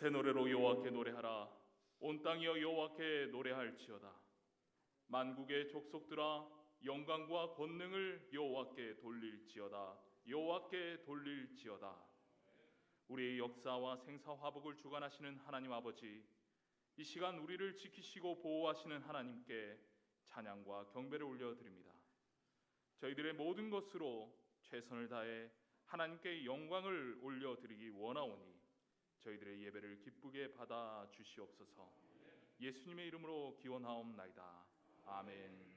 새 노래로 여호와께 노래하라. 온 땅이여 여호와께 노래할지어다. 만국의 족속들아 영광과 권능을 여호와께 돌릴지어다. 여호와께 돌릴지어다. 우리의 역사와 생사화복을 주관하시는 하나님 아버지, 이 시간 우리를 지키시고 보호하시는 하나님께 찬양과 경배를 올려드립니다. 저희들의 모든 것으로 최선을 다해 하나님께 영광을 올려드리기 원하오니 저희들의 예배를 기쁘게 받아 주시옵소서. 예수님의 이름으로 기원하옵나이다. 아멘.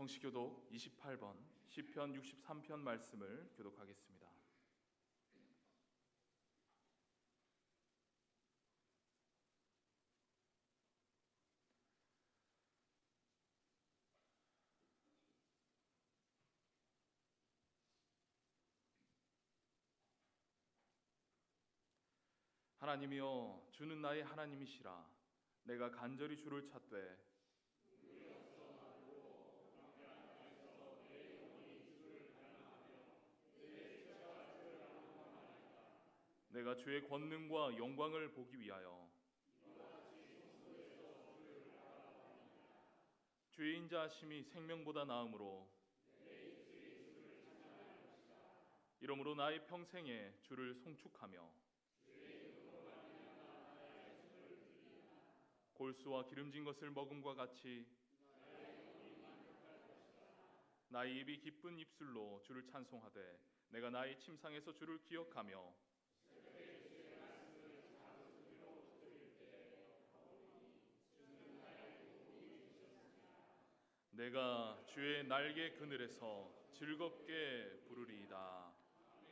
성시교독 28번 시편 63편 말씀을 교독하겠습니다. 하나님이여, 주는 나의 하나님이시라. 내가 간절히 주를 찾되 내가 주의 권능과 영광을 보기 위하여 주의 인자하심이 생명보다 나음으로 이러므로 나의 평생에 주를 송축하며 골수와 기름진 것을 먹음과 같이 나의 입이 기쁜 입술로 주를 찬송하되 내가 나의 침상에서 주를 기억하며 내가 주의 날개 그늘에서 즐겁게 부르리이다.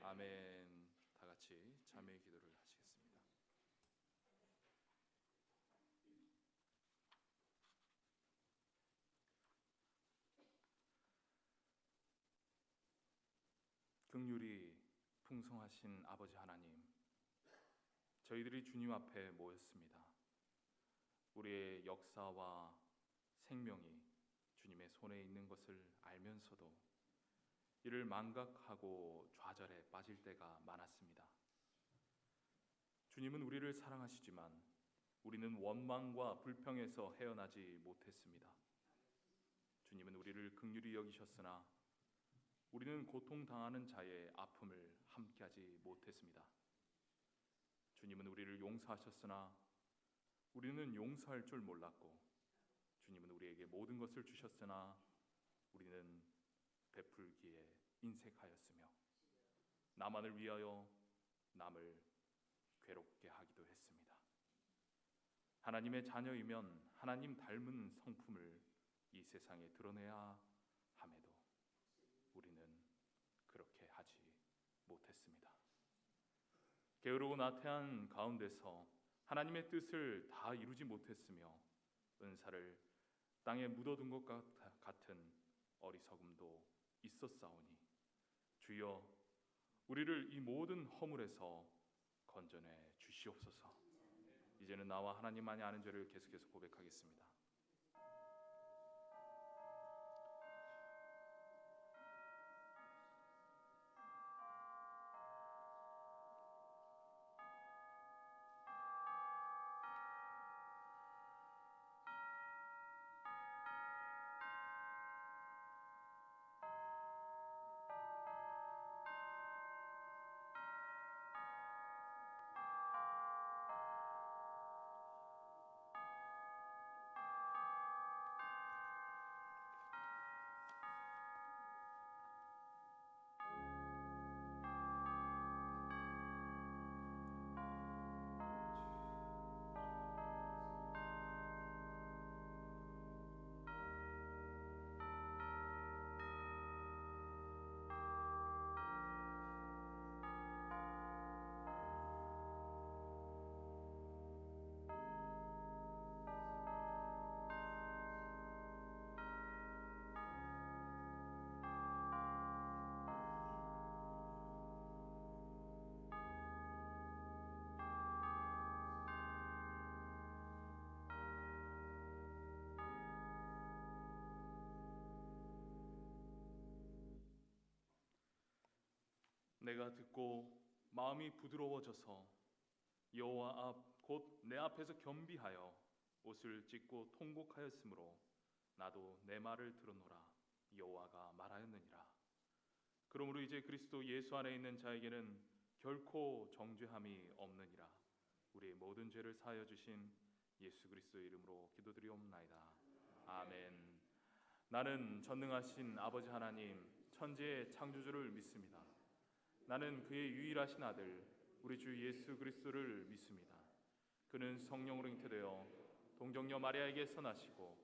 아멘. 다 같이 자매의 기도를 하시겠습니다. 긍휼이 풍성하신 아버지 하나님, 저희들이 주님 앞에 모였습니다. 우리의 역사와 생명이 주님의 손에 있는 것을 알면서도 이를 망각하고 좌절에 빠질 때가 많았습니다. 주님은 우리를 사랑하시지만 우리는 원망과 불평에서 헤어나지 못했습니다. 주님은 우리를 긍휼히 여기셨으나 우리는 고통당하는 자의 아픔을 함께하지 못했습니다. 주님은 우리를 용서하셨으나 우리는 용서할 줄 몰랐고, 주님은 우리에게 모든 것을 주셨으나 우리는 베풀기에 인색하였으며 나만을 위하여 남을 괴롭게 하기도 했습니다. 하나님의 자녀이면 하나님 닮은 성품을 이 세상에 드러내야 함에도 우리는 그렇게 하지 못했습니다. 게으르고 나태한 가운데서 하나님의 뜻을 다 이루지 못했으며 은사를 땅에 묻어둔 것 같은 어리석음도 있었사오니 주여, 우리를 이 모든 허물에서 건져내 주시옵소서. 이제는 나와 하나님만이 아는 죄를 계속해서 고백하겠습니다. 내가 듣고 마음이 부드러워져서 여호와 앞 곧 내 앞에서 겸비하여 옷을 찢고 통곡하였으므로 나도 내 말을 들었노라. 여호와가 말하였느니라. 그러므로 이제 그리스도 예수 안에 있는 자에게는 결코 정죄함이 없느니라. 우리의 모든 죄를 사하여 주신 예수 그리스도의 이름으로 기도드리옵나이다. 아멘. 나는 전능하신 아버지 하나님 천지의 창조주를 믿습니다. 나는 그의 유일하신 아들 우리 주 예수 그리스도를 믿습니다. 그는 성령으로 잉태되어 동정녀 마리아에게서 나시고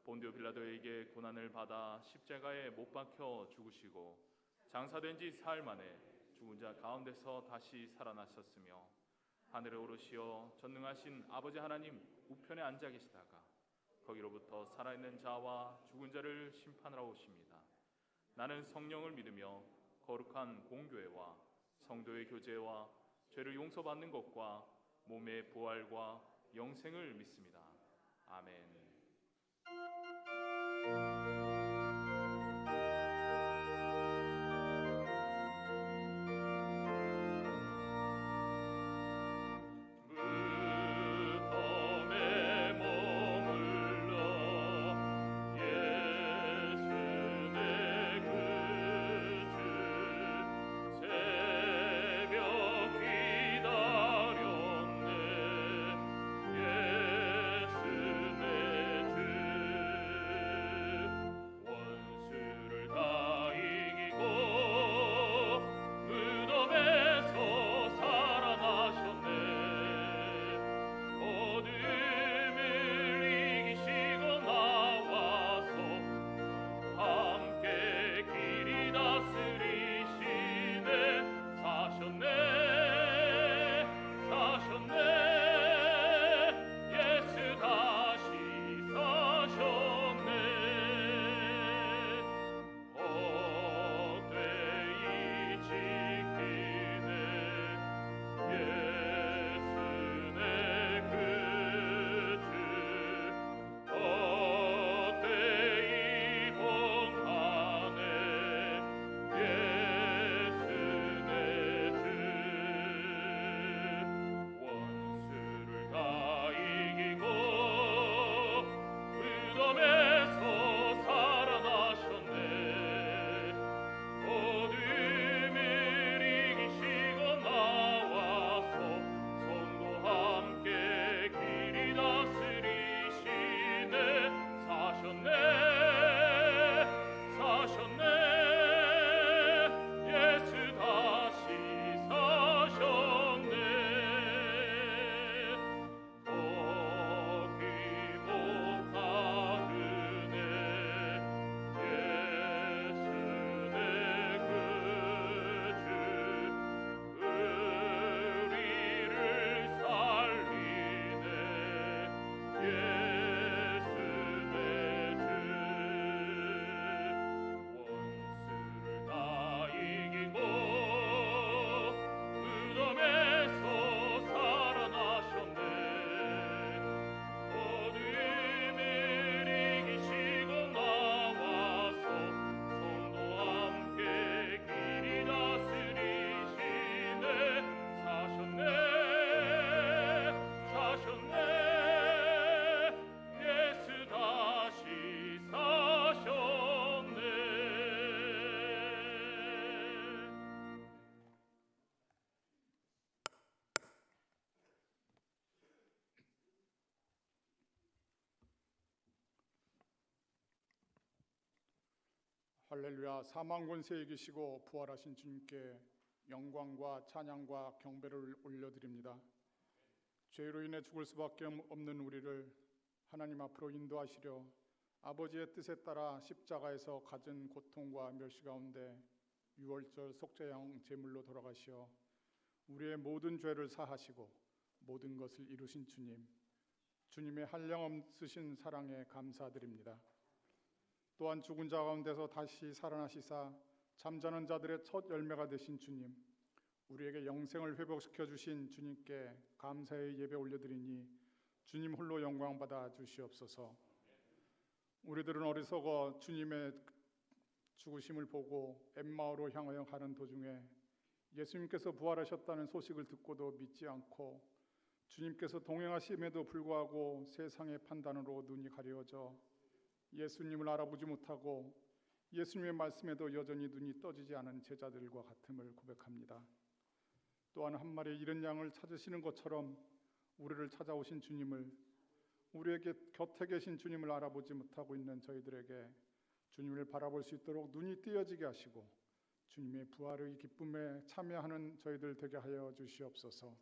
본디오 빌라도에게 고난을 받아 십자가에 못 박혀 죽으시고 장사된 지 사흘 만에 죽은 자 가운데서 다시 살아나셨으며 하늘에 오르시어 전능하신 아버지 하나님 우편에 앉아 계시다가 거기로부터 살아있는 자와 죽은 자를 심판하러 오십니다. 나는 성령을 믿으며 거룩한 공교회와 성도의 교제와 죄를 용서받는 것과 몸의 부활과 영생을 믿습니다. 아멘. 할렐루야. 사망 권세에 이기시고 부활하신 주님께 영광과 찬양과 경배를 올려드립니다. 죄로 인해 죽을 수밖에 없는 우리를 하나님 앞으로 인도하시려 아버지의 뜻에 따라 십자가에서 갖은 고통과 멸시 가운데 유월절 속죄양 제물로 돌아가시어 우리의 모든 죄를 사하시고 모든 것을 이루신 주님의 한량없으신 사랑에 감사드립니다. 또한 죽은 자 가운데서 다시 살아나시사 잠자는 자들의 첫 열매가 되신 주님, 우리에게 영생을 회복시켜 주신 주님께 감사의 예배 올려드리니 주님 홀로 영광 받아 주시옵소서. 우리들은 어리석어 주님의 죽으심을 보고 엠마오로 향하여 가는 도중에 예수님께서 부활하셨다는 소식을 듣고도 믿지 않고 주님께서 동행하심에도 불구하고 세상의 판단으로 눈이 가려져 예수님을 알아보지 못하고 예수님의 말씀에도 여전히 눈이 떠지지 않은 제자들과 같음을 고백합니다. 또한 한 마리의 잃은 양을 찾으시는 것처럼 우리를 찾아오신 주님을, 우리에게 곁에 계신 주님을 알아보지 못하고 있는 저희들에게 주님을 바라볼 수 있도록 눈이 띄어지게 하시고 주님의 부활의 기쁨에 참여하는 저희들 되게 하여 주시옵소서.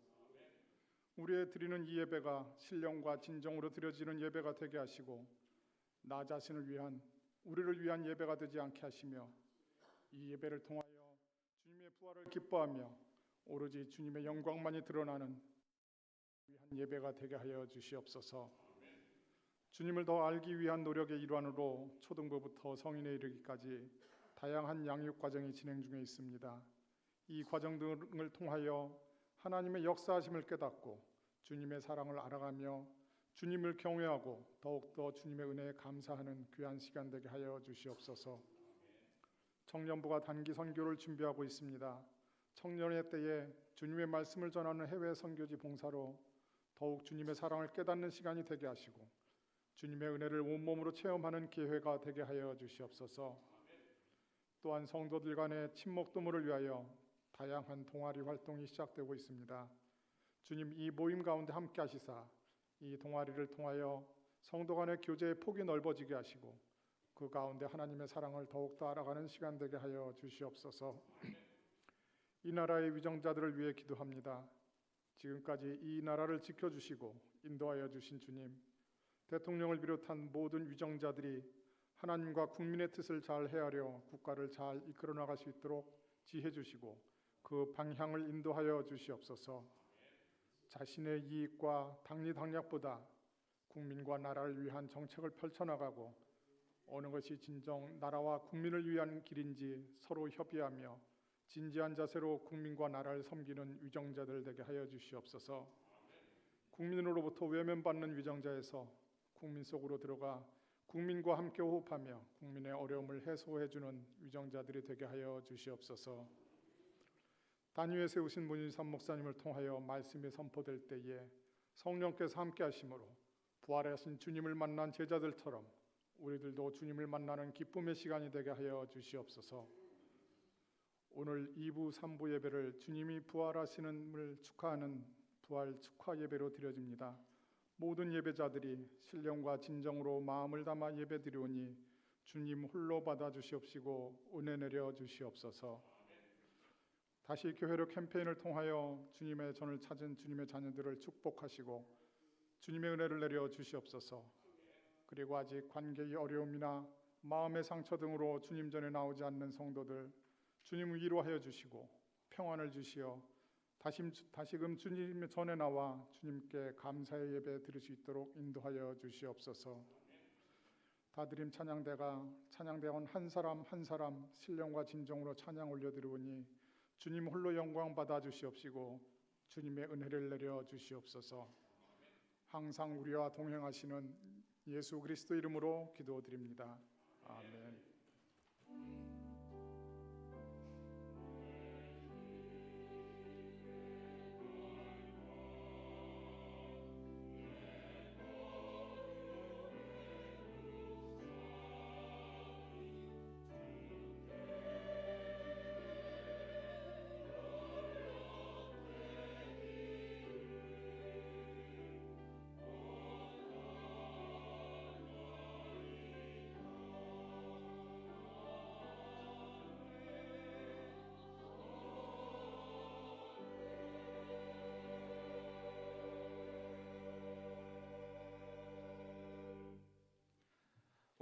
우리의 드리는 이 예배가 신령과 진정으로 드려지는 예배가 되게 하시고 나 자신을 위한, 우리를 위한 예배가 되지 않게 하시며 이 예배를 통하여 주님의 부활을 기뻐하며 오로지 주님의 영광만이 드러나는 위한 예배가 되게 하여 주시옵소서. 주님을 더 알기 위한 노력의 일환으로 초등부부터 성인에 이르기까지 다양한 양육 과정이 진행 중에 있습니다. 이 과정 등을 통하여 하나님의 역사하심을 깨닫고 주님의 사랑을 알아가며 주님을 경외하고 더욱더 주님의 은혜에 감사하는 귀한 시간 되게 하여 주시옵소서. 청년부가 단기 선교를 준비하고 있습니다. 청년의 때에 주님의 말씀을 전하는 해외 선교지 봉사로 더욱 주님의 사랑을 깨닫는 시간이 되게 하시고 주님의 은혜를 온몸으로 체험하는 기회가 되게 하여 주시옵소서. 또한 성도들 간의 친목 도모를 위하여 다양한 동아리 활동이 시작되고 있습니다. 주님, 이 모임 가운데 함께 하시사 이 동아리를 통하여 성도 간의 교제의 폭이 넓어지게 하시고 그 가운데 하나님의 사랑을 더욱더 알아가는 시간 되게 하여 주시옵소서. 이 나라의 위정자들을 위해 기도합니다. 지금까지 이 나라를 지켜주시고 인도하여 주신 주님, 대통령을 비롯한 모든 위정자들이 하나님과 국민의 뜻을 잘 헤아려 국가를 잘 이끌어 나갈 수 있도록 지혜 주시고 그 방향을 인도하여 주시옵소서. 자신의 이익과 당리당략보다 국민과 나라를 위한 정책을 펼쳐나가고 어느 것이 진정 나라와 국민을 위한 길인지 서로 협의하며 진지한 자세로 국민과 나라를 섬기는 위정자들 되게 하여 주시옵소서. 국민으로부터 외면받는 위정자에서 국민 속으로 들어가 국민과 함께 호흡하며 국민의 어려움을 해소해주는 위정자들이 되게 하여 주시옵소서. 단위에 세우신 문인삼 목사님을 통하여 말씀이 선포될 때에 성령께서 함께 하심으로 부활하신 주님을 만난 제자들처럼 우리들도 주님을 만나는 기쁨의 시간이 되게 하여 주시옵소서. 오늘 2부 3부 예배를 주님이 부활하시는을 축하하는 부활 축하 예배로 드려집니다. 모든 예배자들이 신령과 진정으로 마음을 담아 예배드리오니 주님 홀로 받아주시옵시고 은혜 내려 주시옵소서. 다시 교회로 캠페인을 통하여 주님의 전을 찾은 주님의 자녀들을 축복하시고 주님의 은혜를 내려 주시옵소서. 그리고 아직 관계의 어려움이나 마음의 상처 등으로 주님 전에 나오지 않는 성도들 주님 위로하여 주시고 평안을 주시어 다시금 주님 전에 나와 주님께 감사의 예배 드릴 수 있도록 인도하여 주시옵소서. 다드림 찬양대원 한 사람 한 사람 신령과 진정으로 찬양 올려드리오니 주님 홀로 영광 받아 주시옵시고 주님의 은혜를 내려 주시옵소서. 항상 우리와 동행하시는 예수 그리스도 이름으로 기도드립니다. 아멘.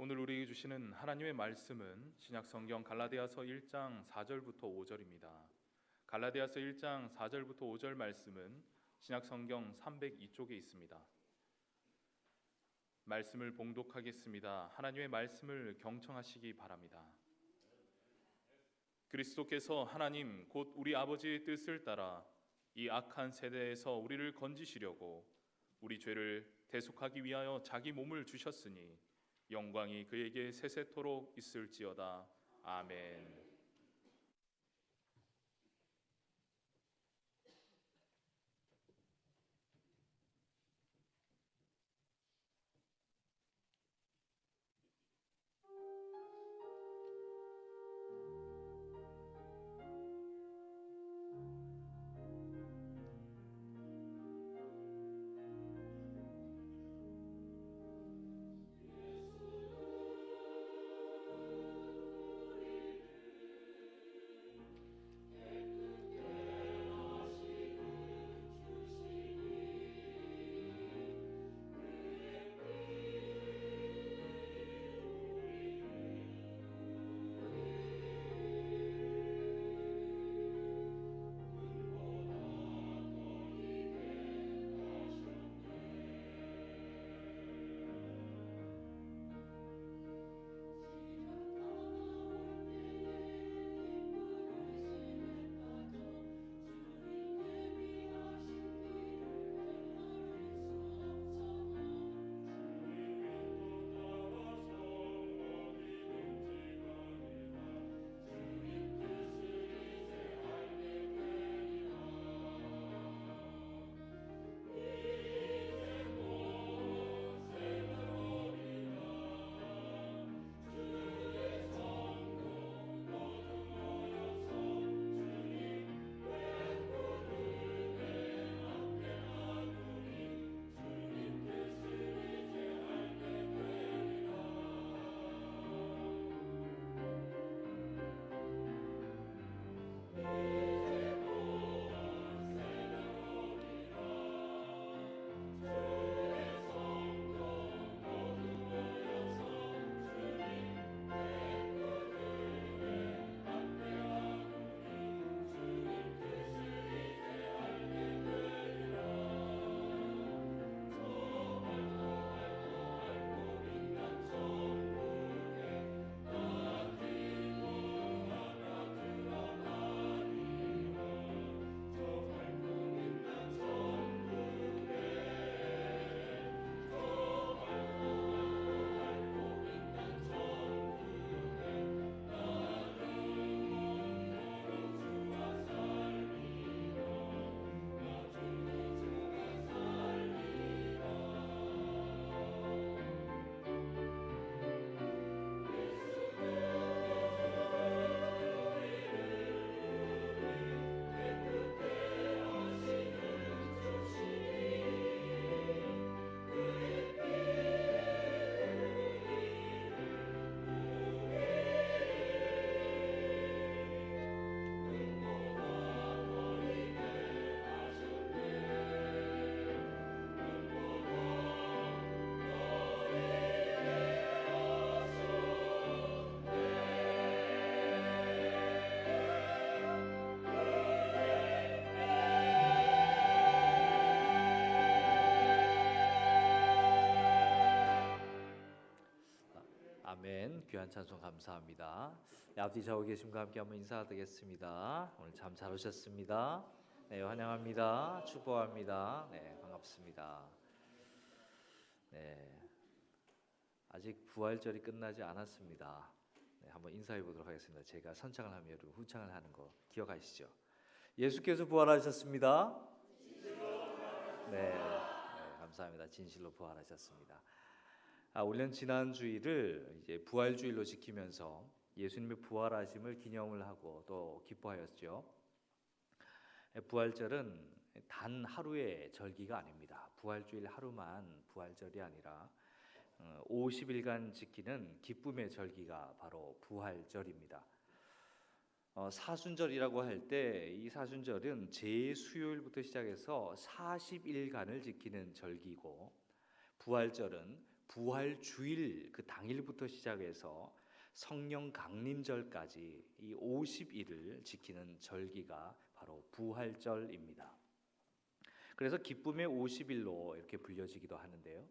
오늘 우리에게 주시는 하나님의 말씀은 신약성경 갈라디아서 1장 4절부터 5절입니다. 갈라디아서 1장 4절부터 5절 말씀은 신약성경 302쪽에 있습니다. 말씀을 봉독하겠습니다. 하나님의 말씀을 경청하시기 바랍니다. 그리스도께서 하나님 곧 우리 아버지의 뜻을 따라 이 악한 세대에서 우리를 건지시려고 우리 죄를 대속하기 위하여 자기 몸을 주셨으니 영광이 그에게 세세토록 있을지어다. 아멘. 귀한 찬송 감사합니다. 앞뒤 좌우 계신 분과 함께 한번 인사드리겠습니다. 오늘 참 잘 오셨습니다. 네, 환영합니다. 축복합니다. 네, 반갑습니다. 네, 아직 부활절이 끝나지 않았습니다. 네, 한번 인사해 보도록 하겠습니다. 제가 선창을 하면 여러분 후창을 하는 거 기억하시죠? 예수께서 부활하셨습니다. 네, 감사합니다. 진실로 부활하셨습니다. 우리는 지난 주일을 이제 부활주일로 지키면서 예수님의 부활하심을 기념을 하고 또 기뻐하였죠. 부활절은 단 하루의 절기가 아닙니다. 부활주일 하루만 부활절이 아니라 50일간 지키는 기쁨의 절기가 바로 부활절입니다. 사순절이라고 할 때 이 사순절은 제수요일부터 시작해서 40일간을 지키는 절기고, 부활절은 부활주일 그 당일부터 시작해서 성령 강림절까지 이 50일을 지키는 절기가 바로 부활절입니다. 그래서 기쁨의 50일로 이렇게 불려지기도 하는데요.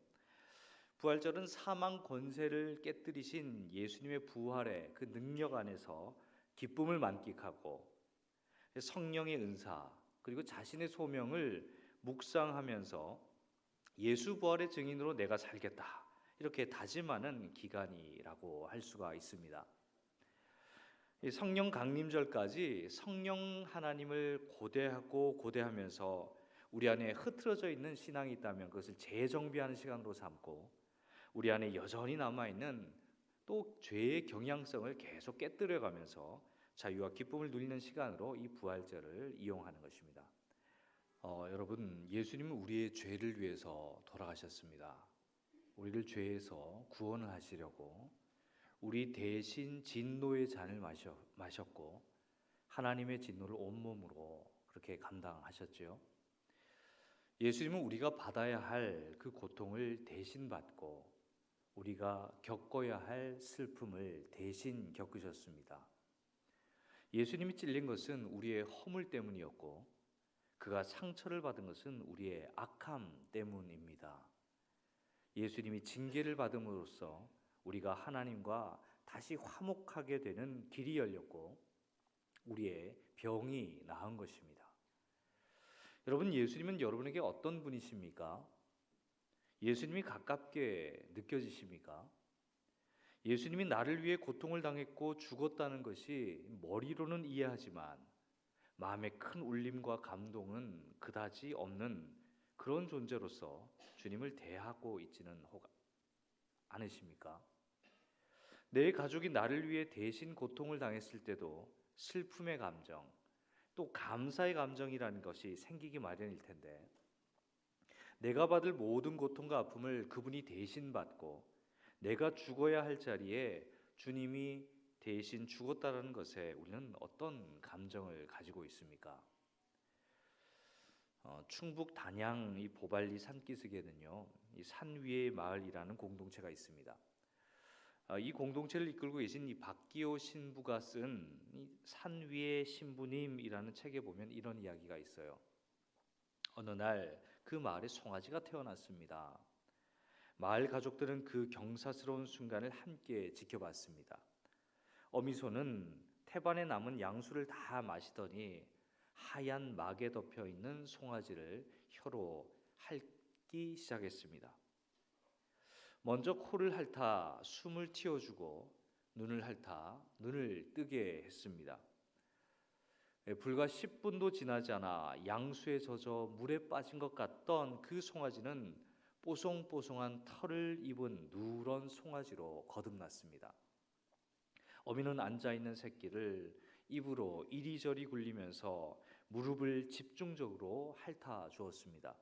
부활절은 사망 권세를 깨뜨리신 예수님의 부활의 그 능력 안에서 기쁨을 만끽하고 성령의 은사 그리고 자신의 소명을 묵상하면서 예수 부활의 증인으로 내가 살겠다 이렇게 다짐하는 기간이라고 할 수가 있습니다. 성령 강림절까지 성령 하나님을 고대하면서 우리 안에 흐트러져 있는 신앙이 있다면 그것을 재정비하는 시간으로 삼고, 우리 안에 여전히 남아있는 또 죄의 경향성을 계속 깨뜨려가면서 자유와 기쁨을 누리는 시간으로 이 부활절을 이용하는 것입니다. 여러분, 예수님은 우리의 죄를 위해서 돌아가셨습니다. 우리를 죄에서 구원을 하시려고 우리 대신 진노의 잔을 마셨고 하나님의 진노를 온몸으로 그렇게 감당하셨죠. 예수님은 우리가 받아야 할 그 고통을 대신 받고 우리가 겪어야 할 슬픔을 대신 겪으셨습니다. 예수님이 찔린 것은 우리의 허물 때문이었고 그가 상처를 받은 것은 우리의 악함 때문입니다. 예수님이 징계를 받음으로써 우리가 하나님과 다시 화목하게 되는 길이 열렸고 우리의 병이 나은 것입니다. 여러분, 예수님은 여러분에게 어떤 분이십니까? 예수님이 가깝게 느껴지십니까? 예수님이 나를 위해 고통을 당했고 죽었다는 것이 머리로는 이해하지만 마음의 큰 울림과 감동은 그다지 없는 그런 존재로서 주님을 대하고 있지는 않으십니까? 내 가족이 나를 위해 대신 고통을 당했을 때도 슬픔의 감정, 또 감사의 감정이라는 것이 생기기 마련일 텐데, 내가 받을 모든 고통과 아픔을 그분이 대신 받고 내가 죽어야 할 자리에 주님이 대신 죽었다라는 것에 우리는 어떤 감정을 가지고 있습니까? 충북 단양 이 보발리 산기슭에는요, 이 산 위의 마을이라는 공동체가 있습니다. 이 공동체를 이끌고 계신 이 박기호 신부가 쓴 산 위의 신부님이라는 책에 보면 이런 이야기가 있어요. 어느 날 그 마을에 송아지가 태어났습니다. 마을 가족들은 그 경사스러운 순간을 함께 지켜봤습니다. 어미소는 태반에 남은 양수를 다 마시더니 하얀 막에 덮여 있는 송아지를 혀로 핥기 시작했습니다. 먼저 코를 핥아 숨을 틔워주고 눈을 핥아 눈을 뜨게 했습니다. 불과 10분도 지나지 않아 양수에 젖어 물에 빠진 것 같던 그 송아지는 뽀송뽀송한 털을 입은 누런 송아지로 거듭났습니다. 어미는 앉아있는 새끼를 입으로 이리저리 굴리면서 무릎을 집중적으로 핥아 주었습니다.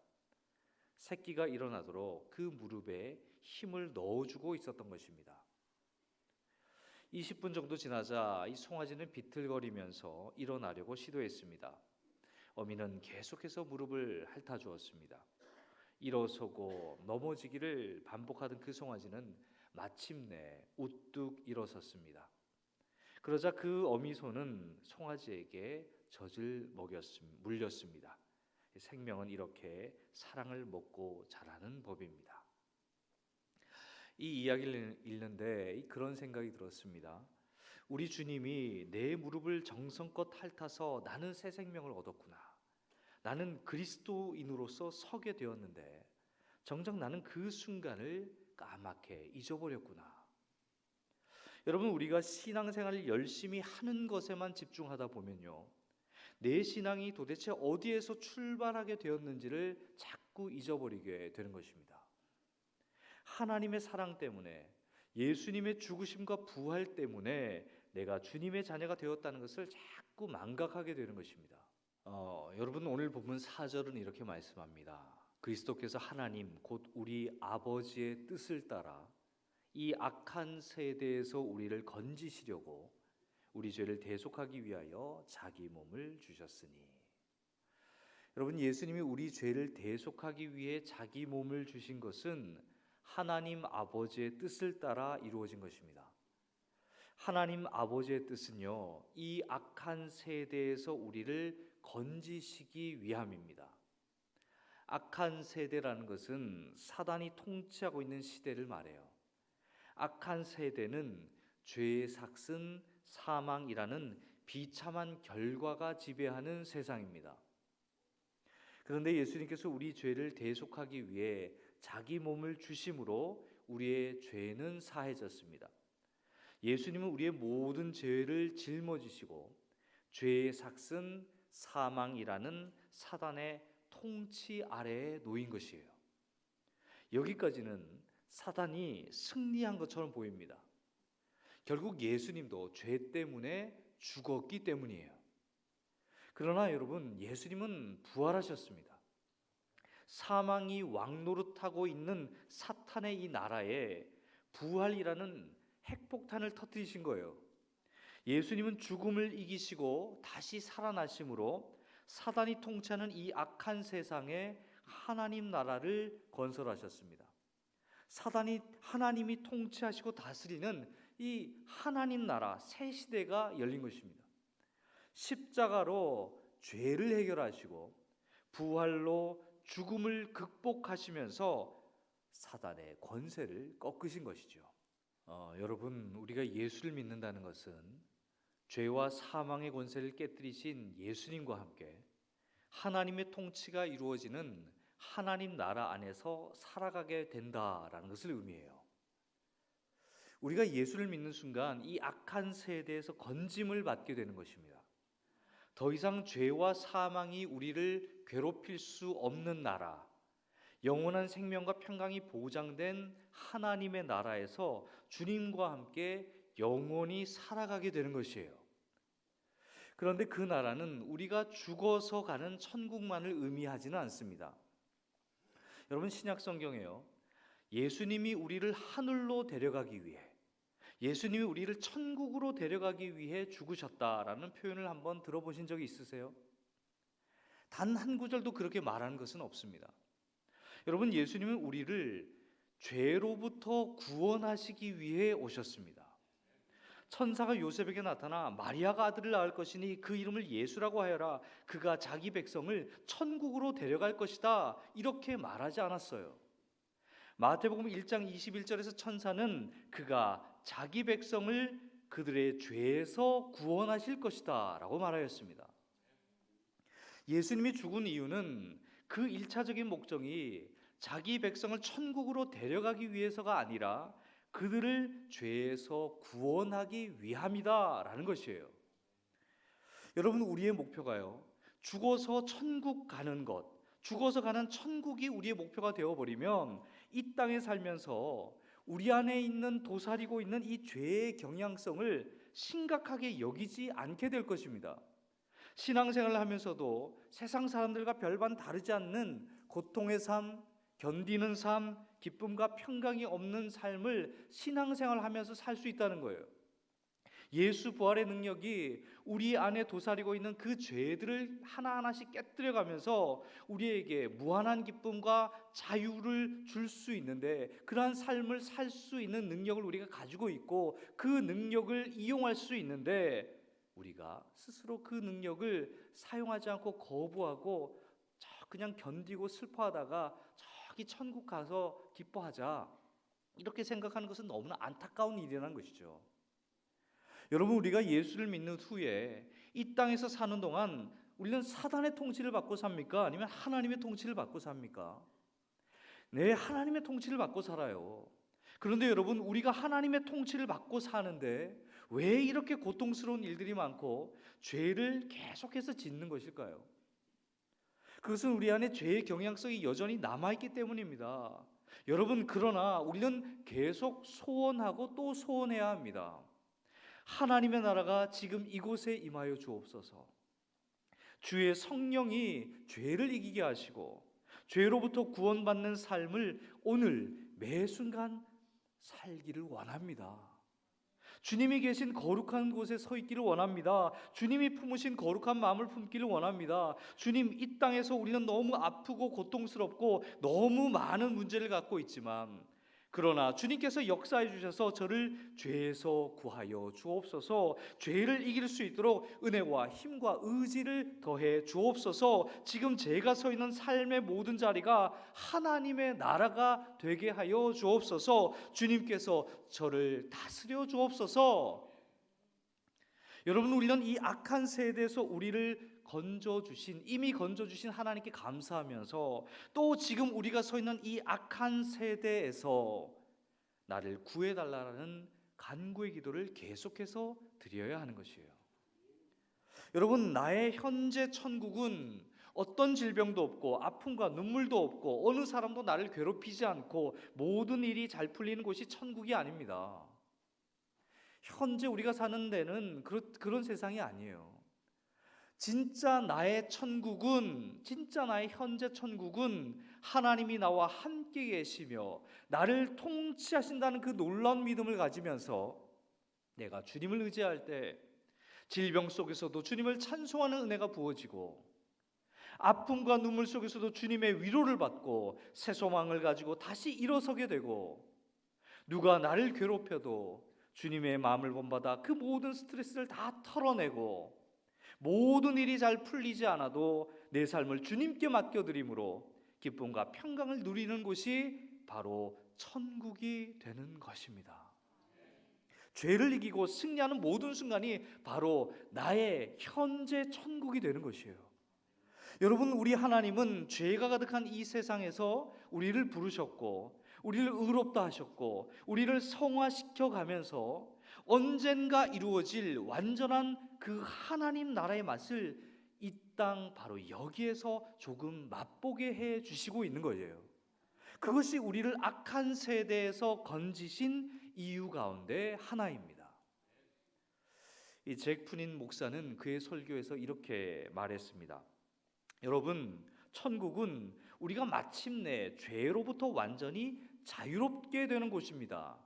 새끼가 일어나도록 그 무릎에 힘을 넣어주고 있었던 것입니다. 20분 정도 지나자 이 송아지는 비틀거리면서 일어나려고 시도했습니다. 어미는 계속해서 무릎을 핥아 주었습니다. 일어서고 넘어지기를 반복하던 그 송아지는 마침내 우뚝 일어섰습니다. 그러자 그 어미 손은 송아지에게 젖을 물렸습니다. 생명은 이렇게 사랑을 먹고 자라는 법입니다. 이 이야기를 읽는데 그런 생각이 들었습니다. 우리 주님이 내 무릎을 정성껏 핥아서 나는 새 생명을 얻었구나. 나는 그리스도인으로서 서게 되었는데 정작 나는 그 순간을 까맣게 잊어버렸구나. 여러분, 우리가 신앙생활을 열심히 하는 것에만 집중하다 보면요, 내 신앙이 도대체 어디에서 출발하게 되었는지를 자꾸 잊어버리게 되는 것입니다. 하나님의 사랑 때문에, 예수님의 죽으심과 부활 때문에 내가 주님의 자녀가 되었다는 것을 자꾸 망각하게 되는 것입니다. 여러분, 오늘 본문 4절은 이렇게 말씀합니다. 그리스도께서 하나님 곧 우리 아버지의 뜻을 따라 이 악한 세대에서 우리를 건지시려고 우리 죄를 대속하기 위하여 자기 몸을 주셨으니. 여러분, 예수님이 우리 죄를 대속하기 위해 자기 몸을 주신 것은 하나님 아버지의 뜻을 따라 이루어진 것입니다. 하나님 아버지의 뜻은요, 이 악한 세대에서 우리를 건지시기 위함입니다. 악한 세대라는 것은 사단이 통치하고 있는 시대를 말해요. 악한 세대는 죄의 삭슨, 사망이라는 비참한 결과가 지배하는 세상입니다. 그런데 예수님께서 우리 죄를 대속하기 위해 자기 몸을 주심으로 우리의 죄는 사해졌습니다. 예수님은 우리의 모든 죄를 짊어지시고 죄의 삭슨, 사망이라는 사단의 통치 아래에 놓인 것이에요. 여기까지는 사단이 승리한 것처럼 보입니다. 결국 예수님도 죄 때문에 죽었기 때문이에요. 그러나 여러분, 예수님은 부활하셨습니다. 사망이 왕노릇하고 있는 사탄의 이 나라에 부활이라는 핵폭탄을 터뜨리신 거예요. 예수님은 죽음을 이기시고 다시 살아나심으로 사단이 통치하는 이 악한 세상에 하나님 나라를 건설하셨습니다. 하나님이 통치하시고 다스리는 이 하나님 나라 새 시대가 열린 것입니다. 십자가로 죄를 해결하시고 부활로 죽음을 극복하시면서 사단의 권세를 꺾으신 것이죠. 여러분, 우리가 예수를 믿는다는 것은 죄와 사망의 권세를 깨뜨리신 예수님과 함께 하나님의 통치가 이루어지는 하나님 나라 안에서 살아가게 된다라는 것을 의미해요. 우리가 예수를 믿는 순간 이 악한 세대에서 건짐을 받게 되는 것입니다. 더 이상 죄와 사망이 우리를 괴롭힐 수 없는 나라, 영원한 생명과 평강이 보장된 하나님의 나라에서 주님과 함께 영원히 살아가게 되는 것이에요. 그런데 그 나라는 우리가 죽어서 가는 천국만을 의미하지는 않습니다. 여러분, 신약 성경에요, 예수님이 우리를 하늘로 데려가기 위해, 예수님이 우리를 천국으로 데려가기 위해 죽으셨다라는 표현을 한번 들어보신 적이 있으세요? 단 한 구절도 그렇게 말하는 것은 없습니다. 여러분, 예수님은 우리를 죄로부터 구원하시기 위해 오셨습니다. 천사가 요셉에게 나타나 마리아가 아들을 낳을 것이니 그 이름을 예수라고 하여라. 그가 자기 백성을 천국으로 데려갈 것이다. 이렇게 말하지 않았어요. 마태복음 1장 21절에서 천사는 그가 자기 백성을 그들의 죄에서 구원하실 것이다 라고 말하였습니다. 예수님이 죽은 이유는 그 1차적인 목적이 자기 백성을 천국으로 데려가기 위해서가 아니라 그들을 죄에서 구원하기 위함이다 라는 것이에요. 여러분, 우리의 목표가요, 죽어서 천국 가는 것, 죽어서 가는 천국이 우리의 목표가 되어버리면 이 땅에 살면서 우리 안에 있는 도사리고 있는 이 죄의 경향성을 심각하게 여기지 않게 될 것입니다. 신앙생활을 하면서도 세상 사람들과 별반 다르지 않는 고통의 삶, 견디는 삶, 기쁨과 평강이 없는 삶을 신앙생활을 하면서 살 수 있다는 거예요. 예수 부활의 능력이 우리 안에 도사리고 있는 그 죄들을 하나하나씩 깨뜨려가면서 우리에게 무한한 기쁨과 자유를 줄 수 있는데, 그러한 삶을 살 수 있는 능력을 우리가 가지고 있고 그 능력을 이용할 수 있는데, 우리가 스스로 그 능력을 사용하지 않고 거부하고 그냥 견디고 슬퍼하다가 저기 천국 가서 기뻐하자, 이렇게 생각하는 것은 너무나 안타까운 일이라는 것이죠. 여러분, 우리가 예수를 믿는 후에 이 땅에서 사는 동안 우리는 사단의 통치를 받고 삽니까? 아니면 하나님의 통치를 받고 삽니까? 네, 하나님의 통치를 받고 살아요. 그런데 여러분, 우리가 하나님의 통치를 받고 사는데 왜 이렇게 고통스러운 일들이 많고 죄를 계속해서 짓는 것일까요? 그것은 우리 안에 죄의 경향성이 여전히 남아있기 때문입니다. 여러분, 그러나 우리는 계속 소원하고 또 소원해야 합니다. 하나님의 나라가 지금 이곳에 임하여 주옵소서. 주의 성령이 죄를 이기게 하시고 죄로부터 구원받는 삶을 오늘 매 순간 살기를 원합니다. 주님이 계신 거룩한 곳에 서 있기를 원합니다. 주님이 품으신 거룩한 마음을 품기를 원합니다. 주님, 이 땅에서 우리는 너무 아프고 고통스럽고 너무 많은 문제를 갖고 있지만, 그러나 주님께서 역사해 주셔서 저를 죄에서 구하여 주옵소서. 죄를 이길 수 있도록 은혜와 힘과 의지를 더해 주옵소서. 지금 제가 서 있는 삶의 모든 자리가 하나님의 나라가 되게 하여 주옵소서. 주님께서 저를 다스려 주옵소서. 여러분, 우리는 이 악한 세대에서 우리를 이미 건져주신 하나님께 감사하면서 또 지금 우리가 서 있는 이 악한 세대에서 나를 구해달라는 간구의 기도를 계속해서 드려야 하는 것이에요. 여러분, 나의 현재 천국은 어떤 질병도 없고 아픔과 눈물도 없고 어느 사람도 나를 괴롭히지 않고 모든 일이 잘 풀리는 곳이 천국이 아닙니다. 현재 우리가 사는 데는 그런 세상이 아니에요. 진짜 나의 천국은, 진짜 나의 현재 천국은 하나님이 나와 함께 계시며 나를 통치하신다는 그 놀라운 믿음을 가지면서 내가 주님을 의지할 때 질병 속에서도 주님을 찬송하는 은혜가 부어지고 아픔과 눈물 속에서도 주님의 위로를 받고 새 소망을 가지고 다시 일어서게 되고, 누가 나를 괴롭혀도 주님의 마음을 본받아 그 모든 스트레스를 다 털어내고 모든 일이 잘 풀리지 않아도 내 삶을 주님께 맡겨드림으로 기쁨과 평강을 누리는 곳이 바로 천국이 되는 것입니다. 죄를 이기고 승리하는 모든 순간이 바로 나의 현재 천국이 되는 것이에요. 여러분, 우리 하나님은 죄가 가득한 이 세상에서 우리를 부르셨고 우리를 의롭다 하셨고 우리를 성화시켜 가면서 언젠가 이루어질 완전한 그 하나님 나라의 맛을 이 땅 바로 여기에서 조금 맛보게 해 주시고 있는 거예요. 그것이 우리를 악한 세대에서 건지신 이유 가운데 하나입니다. 이 잭 푸닌 목사는 그의 설교에서 이렇게 말했습니다. 여러분, 천국은 우리가 마침내 죄로부터 완전히 자유롭게 되는 곳입니다.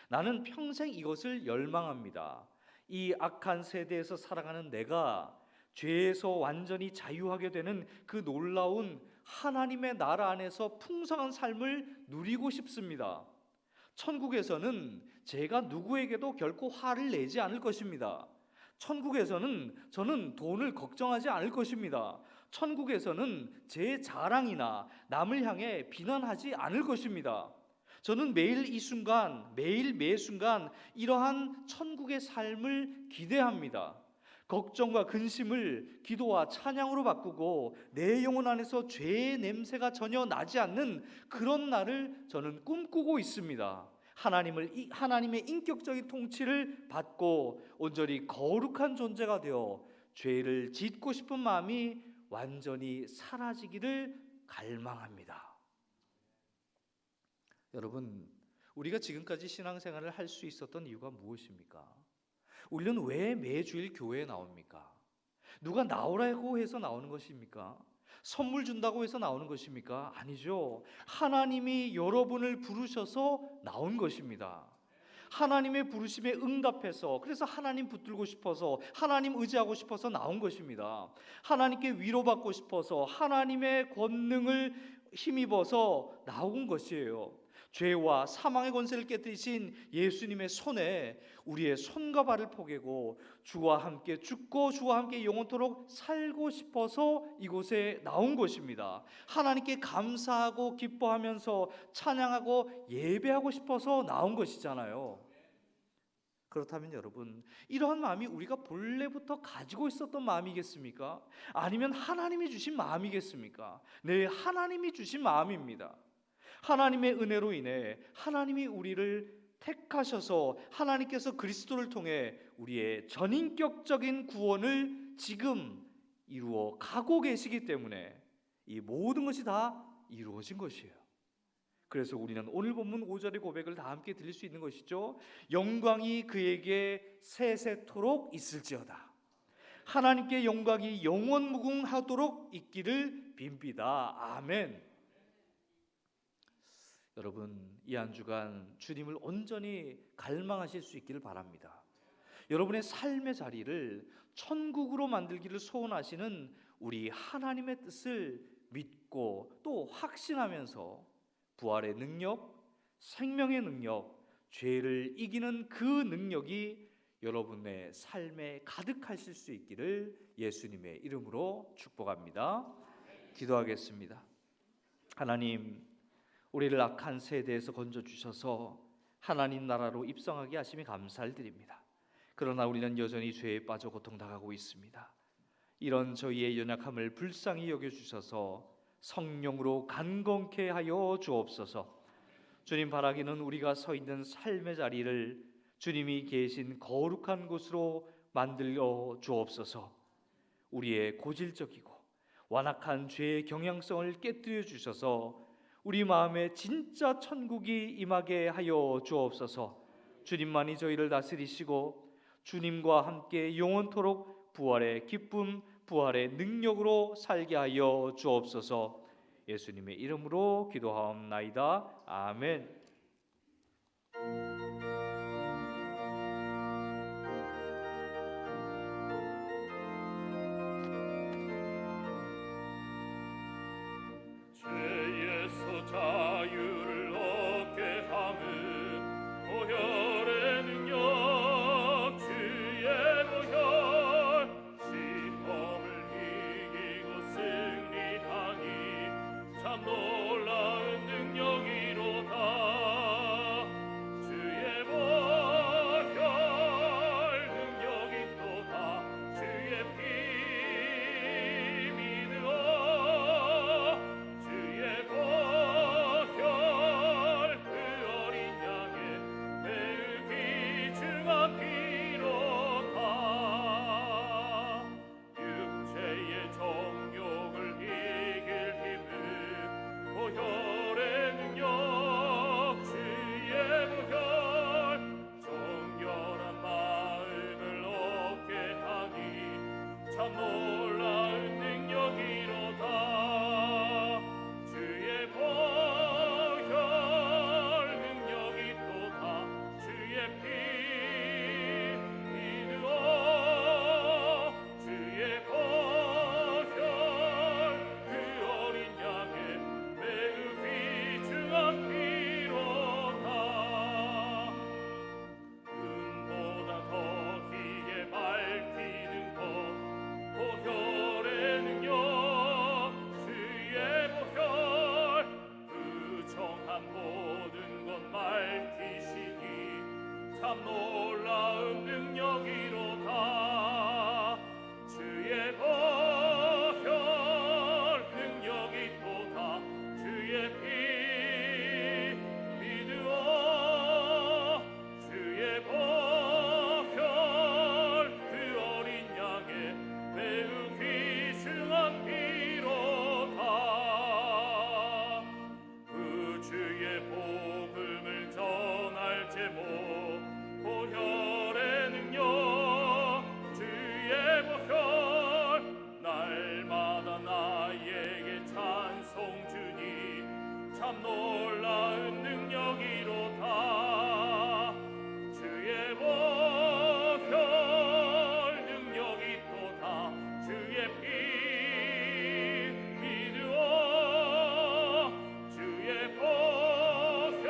나는 평생 이것을 열망합니다. 이 악한 세대에서 살아가는 내가 죄에서 완전히 자유하게 되는 그 놀라운 하나님의 나라 안에서 풍성한 삶을 누리고 싶습니다. 천국에서는 제가 누구에게도 결코 화를 내지 않을 것입니다. 천국에서는 저는 돈을 걱정하지 않을 것입니다. 천국에서는 제 자랑이나 남을 향해 비난하지 않을 것입니다. 저는 매일 이 순간, 매일 매 순간 이러한 천국의 삶을 기대합니다. 걱정과 근심을 기도와 찬양으로 바꾸고 내 영혼 안에서 죄의 냄새가 전혀 나지 않는 그런 날을 저는 꿈꾸고 있습니다. 하나님의 인격적인 통치를 받고 온전히 거룩한 존재가 되어 죄를 짓고 싶은 마음이 완전히 사라지기를 갈망합니다. 여러분, 우리가 지금까지 신앙생활을 할 수 있었던 이유가 무엇입니까? 우리는 왜 매주일 교회에 나옵니까? 누가 나오라고 해서 나오는 것입니까? 선물 준다고 해서 나오는 것입니까? 아니죠. 하나님이 여러분을 부르셔서 나온 것입니다. 하나님의 부르심에 응답해서, 그래서 하나님 붙들고 싶어서, 하나님 의지하고 싶어서 나온 것입니다. 하나님께 위로받고 싶어서, 하나님의 권능을 힘입어서 나온 것이에요. 죄와 사망의 권세를 깨뜨리신 예수님의 손에 우리의 손과 발을 포개고 주와 함께 죽고 주와 함께 영원토록 살고 싶어서 이곳에 나온 것입니다. 하나님께 감사하고 기뻐하면서 찬양하고 예배하고 싶어서 나온 것이잖아요. 그렇다면 여러분, 이러한 마음이 우리가 본래부터 가지고 있었던 마음이겠습니까? 아니면 하나님이 주신 마음이겠습니까? 네, 하나님이 주신 마음입니다. 하나님의 은혜로 인해 하나님이 우리를 택하셔서 하나님께서 그리스도를 통해 우리의 전인격적인 구원을 지금 이루어 가고 계시기 때문에 이 모든 것이 다 이루어진 것이에요. 그래서 우리는 오늘 본문 5절의 고백을 다 함께 드릴 수 있는 것이죠. 영광이 그에게 세세토록 있을지어다. 하나님께 영광이 영원무궁하도록 있기를 빕니다. 아멘. 여러분, 이 한 주간 주님을 온전히 갈망하실 수 있기를 바랍니다. 여러분의 삶의 자리를 천국으로 만들기를 소원하시는 우리 하나님의 뜻을 믿고 또 확신하면서 부활의 능력, 생명의 능력, 죄를 이기는 그 능력이 여러분의 삶에 가득하실 수 있기를 예수님의 이름으로 축복합니다. 기도하겠습니다. 하나님, 우리를 악한 세대에서 건져주셔서 하나님 나라로 입성하게 하심에 감사를 드립니다. 그러나 우리는 여전히 죄에 빠져 고통당하고 있습니다. 이런 저희의 연약함을 불쌍히 여겨주셔서 성령으로 간건케 하여 주옵소서. 주님 바라기는 우리가 서 있는 삶의 자리를 주님이 계신 거룩한 곳으로 만들어 주옵소서. 우리의 고질적이고 완악한 죄의 경향성을 깨뜨려 주셔서 우리 마음에 진짜 천국이 임하게 하여 주옵소서. 주님만이 저희를 다스리시고 주님과 함께 영원토록 부활의 기쁨, 부활의 능력으로 살게 하여 주옵소서. 예수님의 이름으로 기도하옵나이다. 아멘. 죄에서 자유를 얻게 함은 보혈의 능력, 주의 보혈, 시험을 이기고 승리하니 참 놀라운 능력이로다. 주의 보혈 능력이 또다. 주의 피 믿으어 주의 보혈 그 어린 양의 매우 귀중한 피로다. 육체의 정욕을 이길 힘은 보혈의 능력, 주의 보혈 정결한 마음을 얻게 하니 참 놀라운 능력이로다. 주의 보혈 능력이 또다. 주의 피 믿으어 주의 보혈 그 어린 양의 매우 귀중한 피로다. 금보다 더히게 밝히는 것 보혈의 능력, 주의 보혈 그 정한 모든 것 밝히시니 참 놀라운 능력이로다. 주의 보혈 능력이 또다. 주의 피 믿으어 주의 보혈 그 어린 양의 매우 귀중한 피로다. 그 주의 복음을 전할 제목 보혈의 능력, 주의 보혈 날마다 나에게 찬송 주니 참 놀라운 능력이로다. 주의 보혈 능력이 또다. 주의 피 믿으어 주의 보혈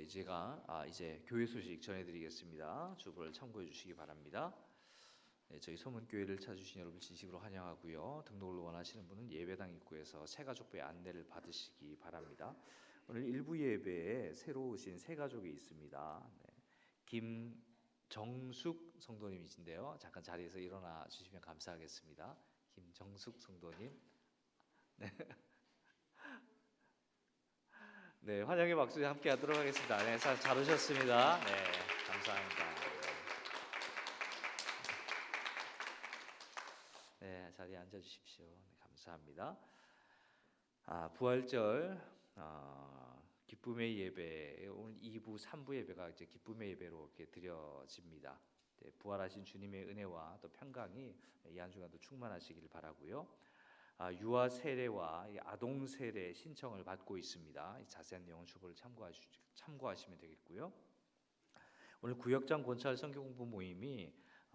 제가 이제 교회 소식 전해드리겠습니다. 주보를 참고해 주시기 바랍니다. 네, 저희 서문교회를 찾아주신 여러분 진심으로 환영하고요. 등록을 원하시는 분은 예배당 입구에서 새가족부의 안내를 받으시기 바랍니다. 오늘 일부 예배에 새로 오신 새 가족이 있습니다. 네, 김정숙 성도님이신데요. 잠깐 자리에서 일어나 주시면 감사하겠습니다. 김정숙 성도님. 네, 환영의 박수 함께 하도록 하겠습니다. 네, 잘 오셨습니다. 네, 감사합니다. 네, 자리에 앉아 주십시오. 네, 감사합니다. 부활절 기쁨의 예배, 오늘 2부, 3부 예배가 이제 기쁨의 예배로 이렇게 드려집니다. 네, 부활하신 주님의 은혜와 또 평강이 이 한 주간도 충만하시기를 바라고요. 유아 세례와 아동 세례 신청을 받고 있습니다. 자세한 내용은 주보를 참고하시면 되겠고요. 오늘 구역장 권찰 성경 공부 모임이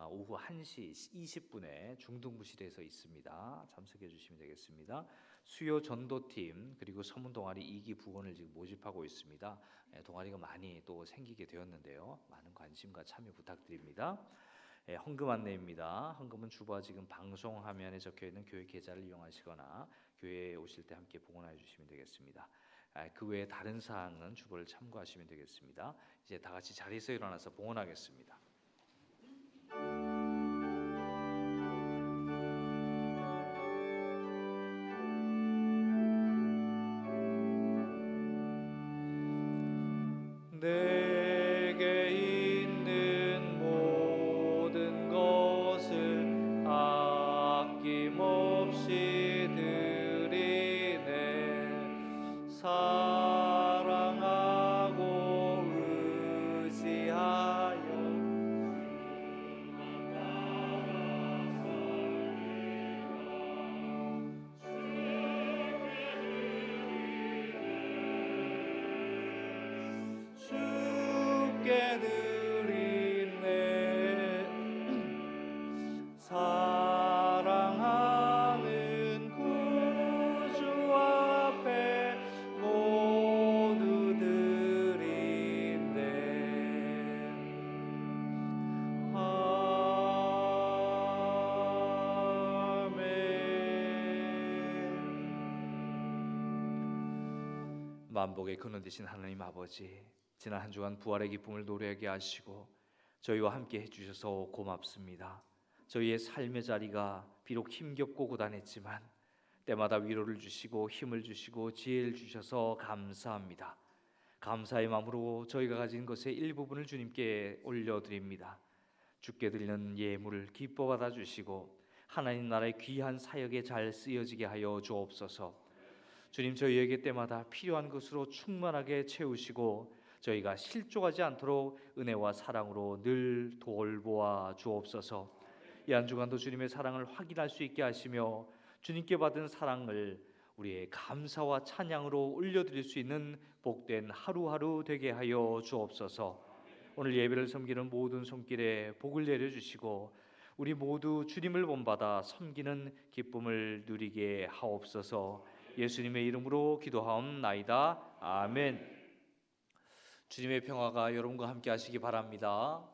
오후 1시 20분에 중등부실에서 있습니다. 참석해 주시면 되겠습니다. 수요 전도팀 그리고 서문 동아리 2기 부원을 지금 모집하고 있습니다. 동아리가 많이 또 생기게 되었는데요. 많은 관심과 참여 부탁드립니다. 헌금 안내입니다. 헌금은 주보와 지금 방송 화면에 적혀 있는 교회 계좌를 이용하시거나 교회에 오실 때 함께 봉헌해 주시면 되겠습니다. 그 외에 다른 사항은 주보를 참고하시면 되겠습니다. 이제 다 같이 자리에서 일어나서 봉헌하겠습니다. 내게 있는 모든 것을 아낌없이 드리네. 사랑하고 의지하여 주께 드리네. 사랑하는 구주 앞에 모두 드리네. 아멘. 만복의 근원 되신 하나님 아버지, 지난 한 주간 부활의 기쁨을 노래하게 하시고 저희와 함께 해주셔서 고맙습니다. 저희의 삶의 자리가 비록 힘겹고 고단했지만 때마다 위로를 주시고 힘을 주시고 지혜를 주셔서 감사합니다. 감사의 마음으로 저희가 가진 것의 일부분을 주님께 올려드립니다. 주께 드리는 예물을 기뻐 받아주시고 하나님 나라의 귀한 사역에 잘 쓰여지게 하여 주옵소서. 주님, 저희에게 때마다 필요한 것으로 충만하게 채우시고 저희가 실족하지 않도록 은혜와 사랑으로 늘 돌보아 주옵소서. 이 한 주간도 주님의 사랑을 확인할 수 있게 하시며 주님께 받은 사랑을 우리의 감사와 찬양으로 올려드릴 수 있는 복된 하루하루 되게 하여 주옵소서. 오늘 예배를 섬기는 모든 손길에 복을 내려주시고 우리 모두 주님을 본받아 섬기는 기쁨을 누리게 하옵소서. 예수님의 이름으로 기도하옵나이다. 아멘. 주님의 평화가 여러분과 함께 하시기 바랍니다.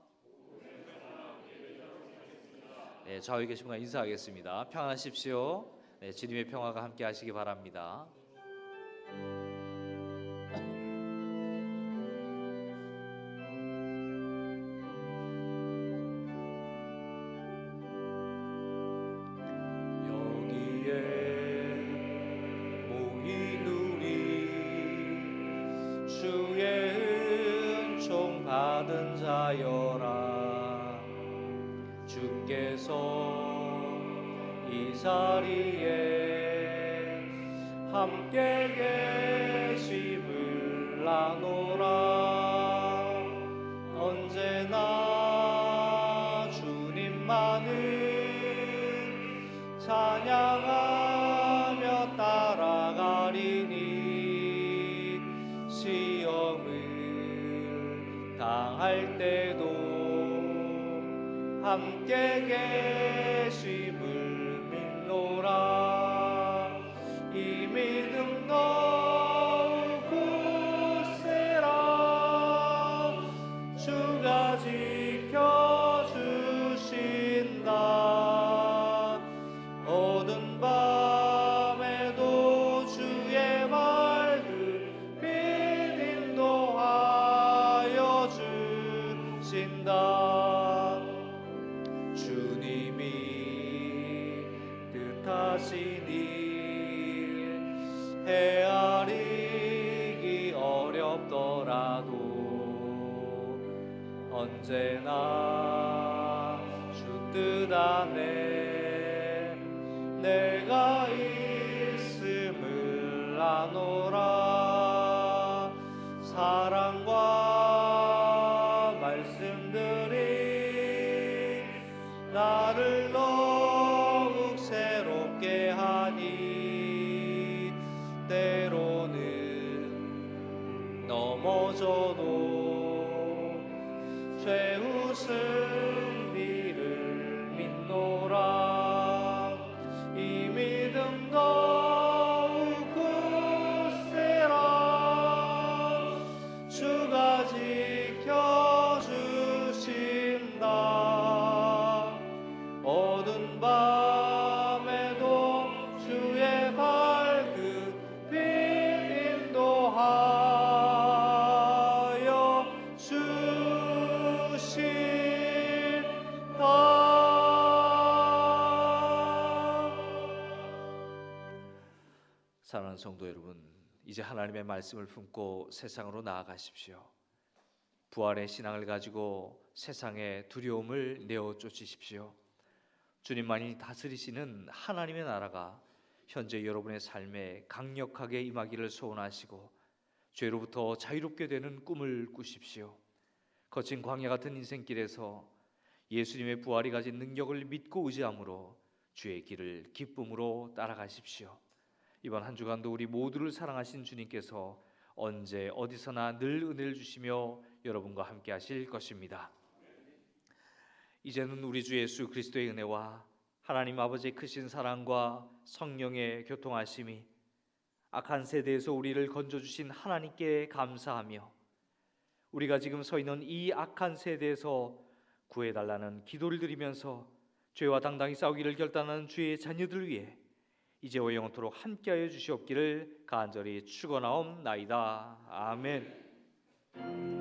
네, 좌우에 계신 분 인사하겠습니다. 평안하십시오. 네, 주님의 평화가 함께 하시기 바랍니다. 받은 자여라. 주께서 이 자리에 함께 계심을 나노라. 언제나 주님만을 찬양하며 따라가리니 시험을 당할 때도 함께 계심을 믿노라. 이 믿음 너무 굳세라. 일 헤아리기 어렵더라도 언제나 주 뜻 안에 내가 있음을 아노라. 사랑과 말씀들이 나를 더욱 새롭게 하니 때로는 넘어져도 최후 승리를 믿노라. 이 믿음 더욱 굳세라. 주가 지켜주신다. 어두운 밤에도 주의 발끝 빛 인도하여 주신다. 사랑하는 성도 여러분, 이제 하나님의 말씀을 품고 세상으로 나아가십시오. 부활의 신앙을 가지고 세상의 두려움을 내어 쫓으십시오. 주님만이 다스리시는 하나님의 나라가 현재 여러분의 삶에 강력하게 임하기를 소원하시고 죄로부터 자유롭게 되는 꿈을 꾸십시오. 거친 광야 같은 인생길에서 예수님의 부활이 가진 능력을 믿고 의지함으로 주의 길을 기쁨으로 따라가십시오. 이번 한 주간도 우리 모두를 사랑하신 주님께서 언제 어디서나 늘 은혜를 주시며 여러분과 함께 하실 것입니다. 이제는 우리 주 예수 그리스도의 은혜와 하나님 아버지의 크신 사랑과 성령의 교통하심이 악한 세대에서 우리를 건져주신 하나님께 감사하며 우리가 지금 서 있는 이 악한 세대에서 구해달라는 기도를 드리면서 죄와 당당히 싸우기를 결단하는 주의 자녀들 위해 이제와 영원토록 함께하여 주시옵기를 간절히 축원하옵나이다. 아멘.